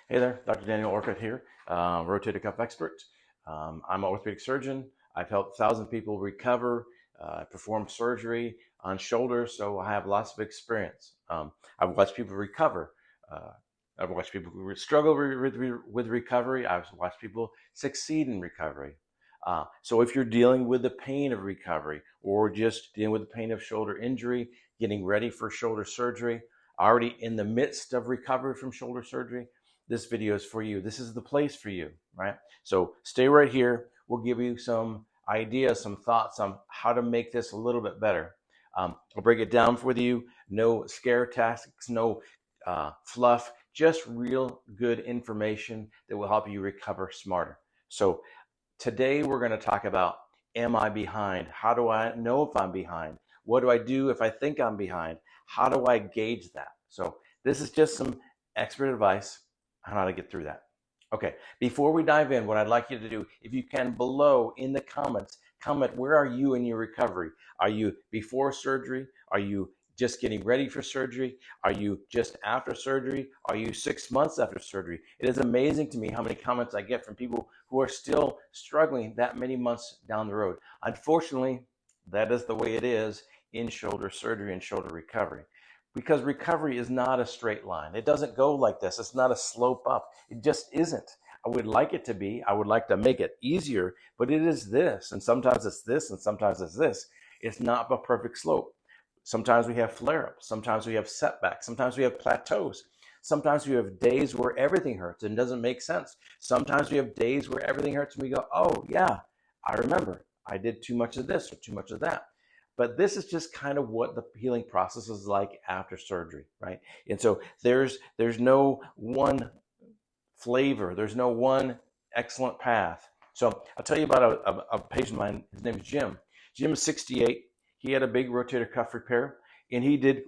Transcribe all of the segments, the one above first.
Hey there, Dr. Daniel Orcutt here, rotator cuff expert. I'm an orthopedic surgeon. I've helped thousands of people recover, perform surgery on shoulders, so I have lots of experience. I've watched people recover. Uh, I've watched people who struggle with recovery. I've watched people succeed in recovery. So if you're dealing with the pain of recovery or just dealing with the pain of shoulder injury, getting ready for shoulder surgery, already in the midst of recovery from shoulder surgery, this video is for you. This is the place for you, right? So stay right here. We'll give you some ideas, some thoughts on how to make this a little bit better. I'll break it down for you. No scare tactics, no fluff, just real good information that will help you recover smarter. So today we're going to talk about, am I behind? How do I know if I'm behind? What do I do if I think I'm behind? How do I gauge that? So this is just some expert advice on how to get through that. Okay, before we dive in, what I'd like you to do, if you can below in the comments, comment where are you in your recovery? Are you before surgery? Are you just getting ready for surgery? Are you just after surgery? Are you 6 months after surgery? It is amazing to me how many comments I get from people who are still struggling that many months down the road. Unfortunately, that is the way it is in shoulder surgery and shoulder recovery. Because recovery is not a straight line. It doesn't go like this. It's not a slope up. It just isn't. I would like it to be. I would like to make it easier, but it is this. And sometimes it's this, and sometimes it's this. It's not a perfect slope. Sometimes we have flare-ups. Sometimes we have setbacks. Sometimes we have plateaus. Sometimes we have days where everything hurts and doesn't make sense. Sometimes we have days where everything hurts and we go, oh, yeah, I remember. I did too much of this or too much of that. But this is just kind of what the healing process is like after surgery, right? And so there's no one flavor. There's no one excellent path. So I'll tell you about a patient of mine. His name is Jim. Jim is 68. He had a big rotator cuff repair, and he did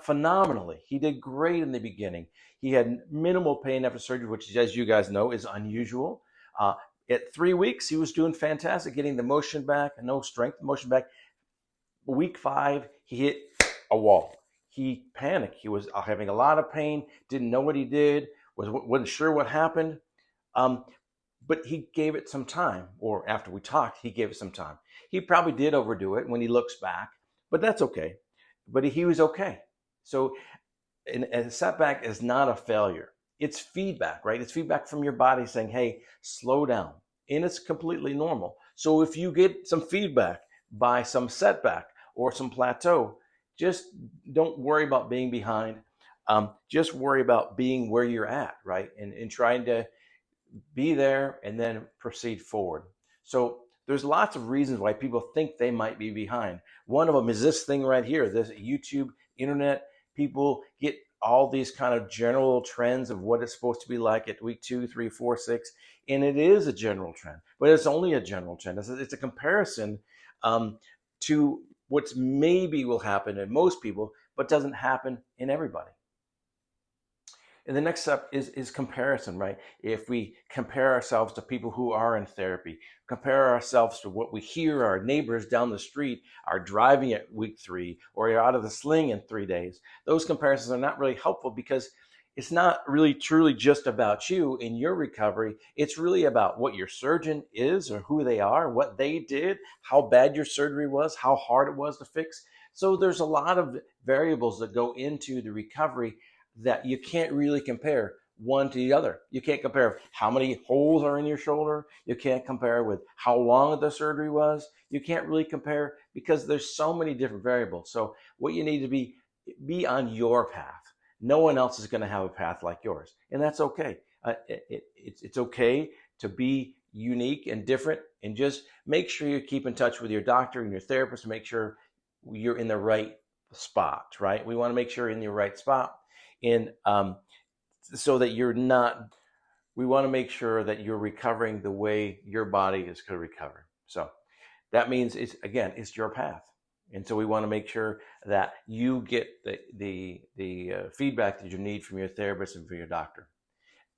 phenomenally. He did great in the beginning. He had minimal pain after surgery, which, as you guys know, is unusual. At 3 weeks, he was doing fantastic, getting the motion back, no strength motion back. Week 5, he hit a wall. He panicked. He was having a lot of pain, didn't know what he did, wasn't sure what happened. But he gave it some time, or after we talked, he gave it some time. He probably did overdo it when he looks back, but that's okay. But he was okay. So a setback is not a failure. It's feedback, right? It's feedback from your body saying, hey, slow down. And it's completely normal. So if you get some feedback by some setback or some plateau, just don't worry about being behind. Just worry about being where you're at, right? And trying to be there and then proceed forward. So there's lots of reasons why people think they might be behind. One of them is this thing right here, this YouTube, internet. People get all these kind of general trends of what it's supposed to be like at week 2, 3, 4, 6. And it is a general trend, but it's only a general trend. It's a comparison to what's maybe will happen in most people, but doesn't happen in everybody. And the next step is comparison, right? If we compare ourselves to people who are in therapy, compare ourselves to what we hear our neighbors down the street are driving at week 3 or are out of the sling in 3 days, those comparisons are not really helpful because it's not really truly just about you in your recovery. It's really about what your surgeon is or who they are, what they did, how bad your surgery was, how hard it was to fix. So there's a lot of variables that go into the recovery that you can't really compare one to the other. You can't compare how many holes are in your shoulder. You can't compare with how long the surgery was. You can't really compare because there's so many different variables. So what you need to be on your path. No one else is going to have a path like yours, and that's okay. It's okay to be unique and different, and just make sure you keep in touch with your doctor and your therapist to make sure you're in the right spot, right? We want to make sure you're in the right spot. And so that we want to make sure that you're recovering the way your body is going to recover. So that means it's your path. And so we want to make sure that you get the feedback that you need from your therapist and from your doctor.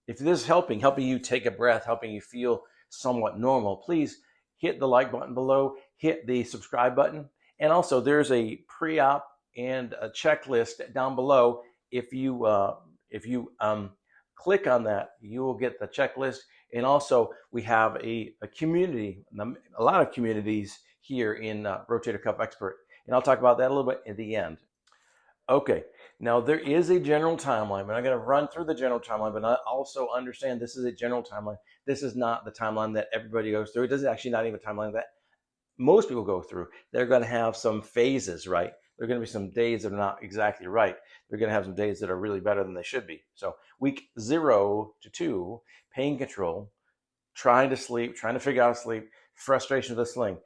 If this is helping you take a breath, helping you feel somewhat normal, please hit the like button below, hit the subscribe button. And also there's a pre-op and a checklist down below. If you click on that, you will get the checklist. And also we have a community, a lot of communities here in Rotator Cuff Expert. And I'll talk about that a little bit at the end. Okay, now there is a general timeline, but I'm going to run through the general timeline, but I also understand this is a general timeline. This is not the timeline that everybody goes through. It is actually not even a timeline that most people go through. They're going to have some phases, right? There are going to be some days that are not exactly right. They're going to have some days that are really better than they should be. So week 0 to 2, pain control, trying to sleep, trying to figure out sleep, frustration with the sling,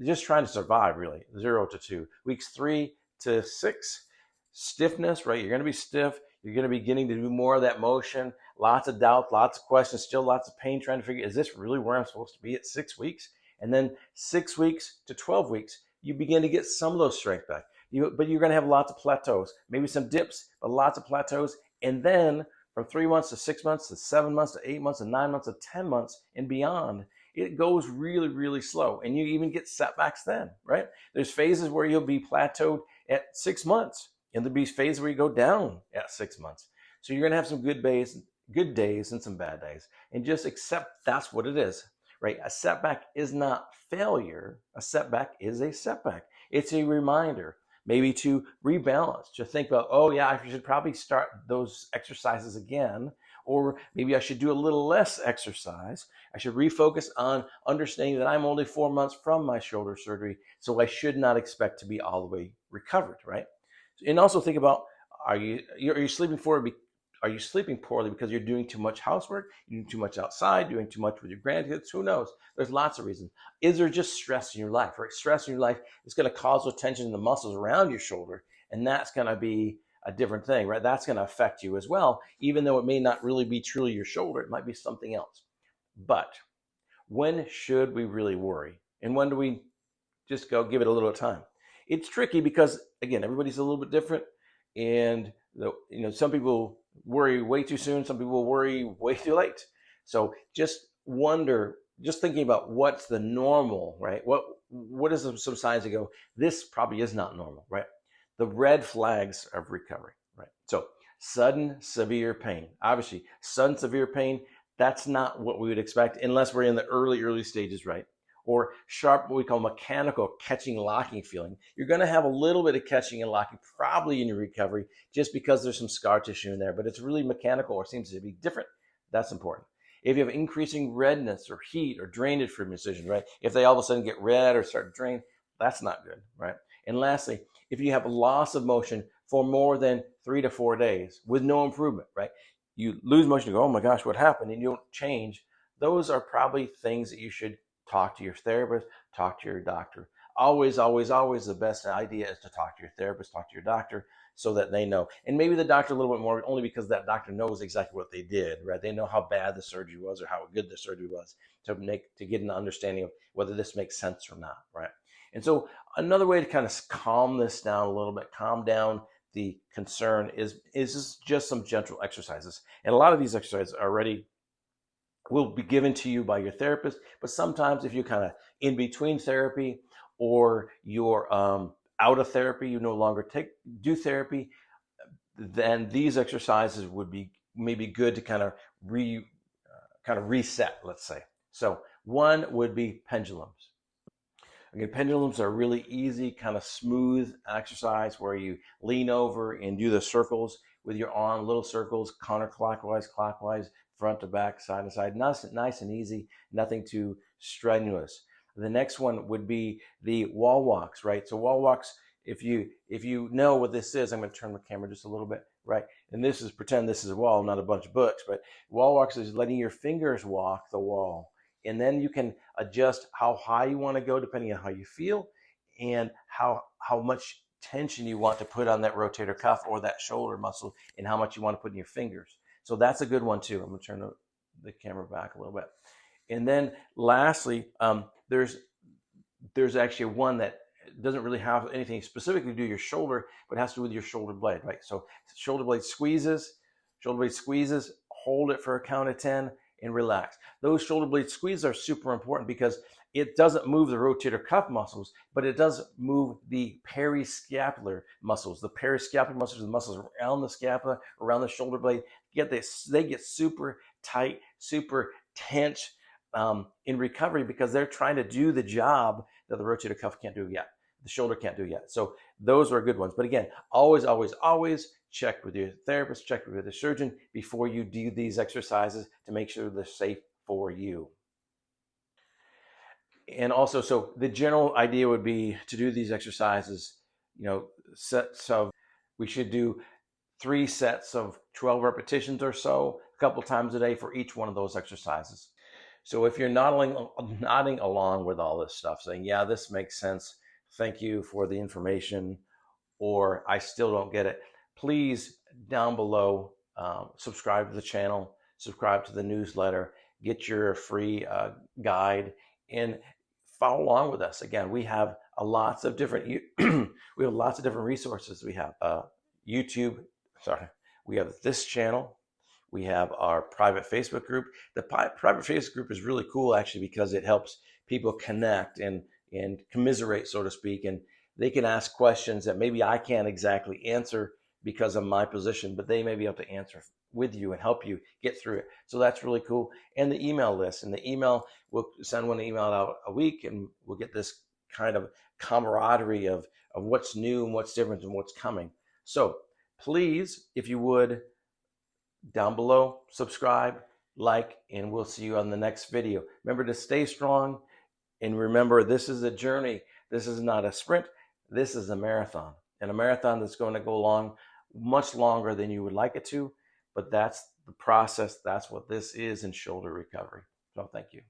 just trying to survive, really, 0 to 2. Weeks 3 to 6, stiffness, right? You're going to be stiff. You're going to be getting to do more of that motion, lots of doubt, lots of questions, still lots of pain, trying to figure, is this really where I'm supposed to be at 6 weeks? And then 6 weeks to 12 weeks, you begin to get some of those strength back. But you're going to have lots of plateaus, maybe some dips, but lots of plateaus. And then from 3 months to 6 months to 7 months to 8 months to 9 months to 10 months and beyond, it goes really, really slow. And you even get setbacks then, right? There's phases where you'll be plateaued at 6 months, and there'll be phases where you go down at 6 months. So you're going to have some good days and some bad days. And just accept that's what it is, right? A setback is not failure. A setback is a setback. It's a reminder, maybe to rebalance, to think about, oh yeah, I should probably start those exercises again, or maybe I should do a little less exercise. I should refocus on understanding that I'm only 4 months from my shoulder surgery, so I should not expect to be all the way recovered, right? And also think about, are you sleeping poorly because you're doing too much housework, you're doing too much outside, doing too much with your grandkids? Who knows? There's lots of reasons. Is there just stress in your life? Right? Stress in your life is going to cause tension in the muscles around your shoulder, and that's going to be a different thing, right? That's going to affect you as well, even though it may not really be truly your shoulder. It might be something else. But when should we really worry? And when do we just go give it a little time? It's tricky because, again, everybody's a little bit different, and some people worry way too soon. Some people worry way too late. So just thinking about what's the normal, right? What is some signs that go, this probably is not normal, right? The red flags of recovery, right? So sudden severe pain. Obviously, sudden severe pain, that's not what we would expect unless we're in the early stages, right? Or sharp, what we call mechanical catching, locking feeling. You're going to have a little bit of catching and locking probably in your recovery just because there's some scar tissue in there, but it's really mechanical or seems to be different. That's important. If you have increasing redness or heat or drainage from your incision, right? If they all of a sudden get red or start to drain, that's not good, right? And lastly, if you have loss of motion for more than 3 to 4 days with no improvement, right? You lose motion, you go, oh my gosh, what happened? And you don't change. Those are probably things that you should talk to your therapist, talk to your doctor. Always, always, always the best idea is to talk to your therapist, talk to your doctor so that they know. And maybe the doctor a little bit more, only because that doctor knows exactly what they did, right? They know how bad the surgery was or how good the surgery was to get an understanding of whether this makes sense or not, right? And so another way to kind of calm this down a little bit, calm down the concern is just some gentle exercises. And a lot of these exercises already will be given to you by your therapist, but sometimes if you're kind of in between therapy or you're out of therapy, you no longer do therapy, then these exercises would be maybe good to kind of reset, let's say. So one would be pendulums. Again, pendulums are really easy, kind of smooth exercise where you lean over and do the circles with your arm, little circles, counterclockwise, clockwise, front to back, side to side. Nice and easy, nothing too strenuous. The next one would be the wall walks, right? So wall walks, if you know what this is, I'm going to turn the camera just a little bit, right? And pretend this is a wall, not a bunch of books, but wall walks is letting your fingers walk the wall. And then you can adjust how high you want to go depending on how you feel and how much tension you want to put on that rotator cuff or that shoulder muscle and how much you want to put in your fingers. So that's a good one too. I'm going to turn the camera back a little bit. And then lastly, there's actually one that doesn't really have anything specifically to do with your shoulder, but has to do with your shoulder blade, right? So shoulder blade squeezes, hold it for a count of 10, and relax. Those shoulder blade squeezes are super important because it doesn't move the rotator cuff muscles, but it does move the periscapular muscles. The periscapular muscles are the muscles around the scapula, around the shoulder blade. They get super tight, super tense in recovery because they're trying to do the job that the rotator cuff can't do yet. The shoulder can't do yet. So those are good ones. But again, always, always, always check with your therapist, check with the surgeon before you do these exercises to make sure they're safe for you. And also, so the general idea would be to do these exercises, sets of, we should do 3 sets of 12 repetitions or so, a couple times a day for each one of those exercises. So if you're nodding along with all this stuff, saying, yeah, this makes sense, thank you for the information, or I still don't get it, please, down below, subscribe to the channel, subscribe to the newsletter, get your free guide, and follow along with us. Again, we have lots of different resources. We have YouTube. We have this channel. We have our private Facebook group. The private Facebook group is really cool, actually, because it helps people connect and commiserate, so to speak, and they can ask questions that maybe I can't exactly answer because of my position, but they may be able to answer with you and help you get through it. So that's really cool. And the email list. And the email, we'll send one email out a week, and we'll get this kind of camaraderie of what's new and what's different and what's coming. So please, if you would, down below, subscribe, like, and we'll see you on the next video. Remember to stay strong, and remember, this is a journey. This is not a sprint. This is a marathon. And a marathon that's going to go along much longer than you would like it to, but that's the process. That's what this is in shoulder recovery. So thank you.